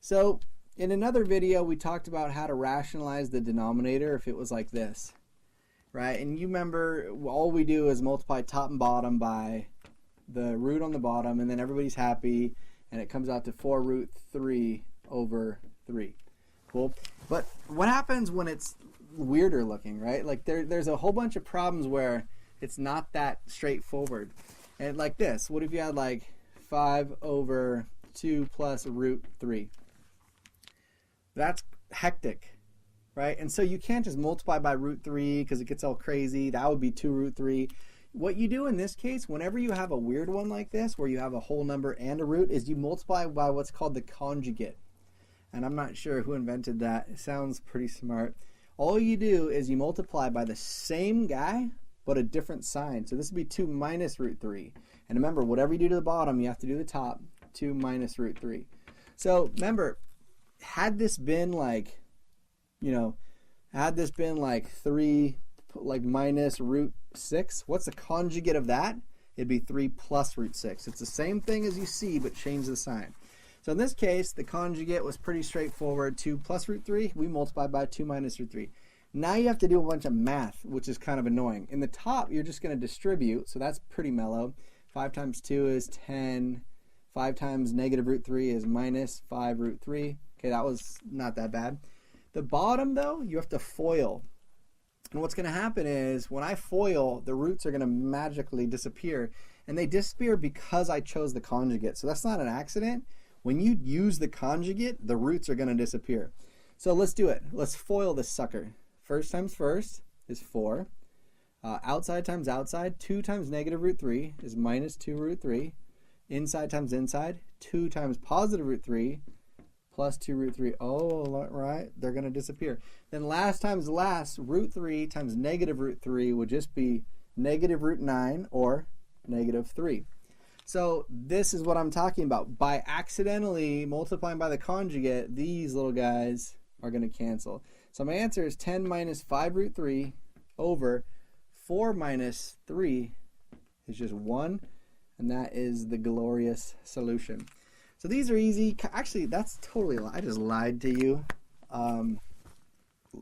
So in another video, we talked about how to rationalize the denominator if it was like this, right? And you remember all we do is multiply top and bottom by the root on the bottom, and then everybody's happy, and it comes out to 4 root 3 over 3. Cool. But what happens when it's weirder looking, right? Like there's a whole bunch of problems where it's not that straightforward. And like this, what if you had like 5 over 2 plus root 3? That's hectic, right? And so you can't just multiply by root 3 because it gets all crazy. That would be 2 root 3. What you do in this case, whenever you have a weird one like this, where you have a whole number and a root, is you multiply by what's called the conjugate. And I'm not sure who invented that. It sounds pretty smart. All you do is you multiply by the same guy, but a different sign. So this would be 2 minus root 3. And remember, whatever you do to the bottom, you have to do the top. 2 minus root 3. So remember, had this been like, had this been like 3 like minus root 6, what's the conjugate of that? It'd be 3 plus root 6. It's the same thing as you see, but change the sign. So in this case, the conjugate was pretty straightforward. 2 plus root 3, we multiply by 2 minus root 3. Now you have to do a bunch of math, which is kind of annoying. In the top, you're just going to distribute, so that's pretty mellow. 5 times 2 is 10. 5 times negative root 3 is minus 5 root 3. Okay, that was not that bad. The bottom, though, you have to FOIL. And what's going to happen is, when I FOIL, the roots are going to magically disappear. And they disappear because I chose the conjugate. So that's not an accident. When you use the conjugate, the roots are going to disappear. So let's do it. Let's FOIL this sucker. First times first is 4. Outside times outside, 2 times negative root 3 is minus 2 root 3. Inside times inside, 2 times positive root 3 plus 2 root 3. Oh, right, they're going to disappear. Then last times last, root 3 times negative root 3 would just be negative root 9 or negative 3. So this is what I'm talking about. By accidentally multiplying by the conjugate, these little guys are going to cancel. So my answer is 10 minus 5 root 3 over 4 minus 3 is just 1. And that is the glorious solution. So these are easy. Actually, that's totally, I just lied to you,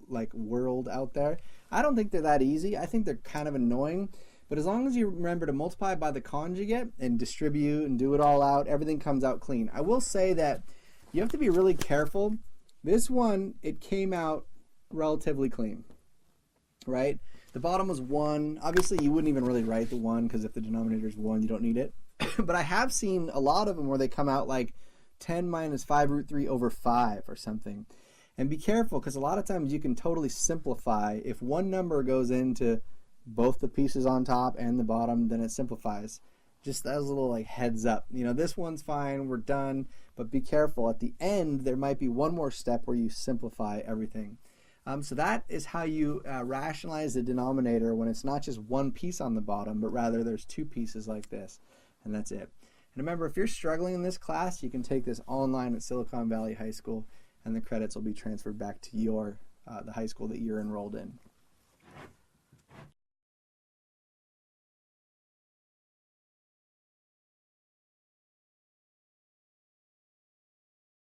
like world out there. I don't think they're that easy. I think they're kind of annoying. But as long as you remember to multiply by the conjugate and distribute and do it all out, everything comes out clean. I will say that you have to be really careful. This one, it came out relatively clean, right? The bottom was 1. Obviously, you wouldn't even really write the 1 because if the denominator is 1, you don't need it. But I have seen a lot of them where they come out like 10 minus 5 root 3 over 5 or something. And be careful, because a lot of times you can totally simplify. If one number goes into both the pieces on top and the bottom, then it simplifies. Just as a little like heads up. This one's fine, we're done. But be careful. At the end, there might be one more step where you simplify everything. So that is how you rationalize the denominator when it's not just one piece on the bottom, but rather there's 2 pieces like this. And that's it. And remember, if you're struggling in this class, you can take this online at Silicon Valley High School, and the credits will be transferred back to your the high school that you're enrolled in.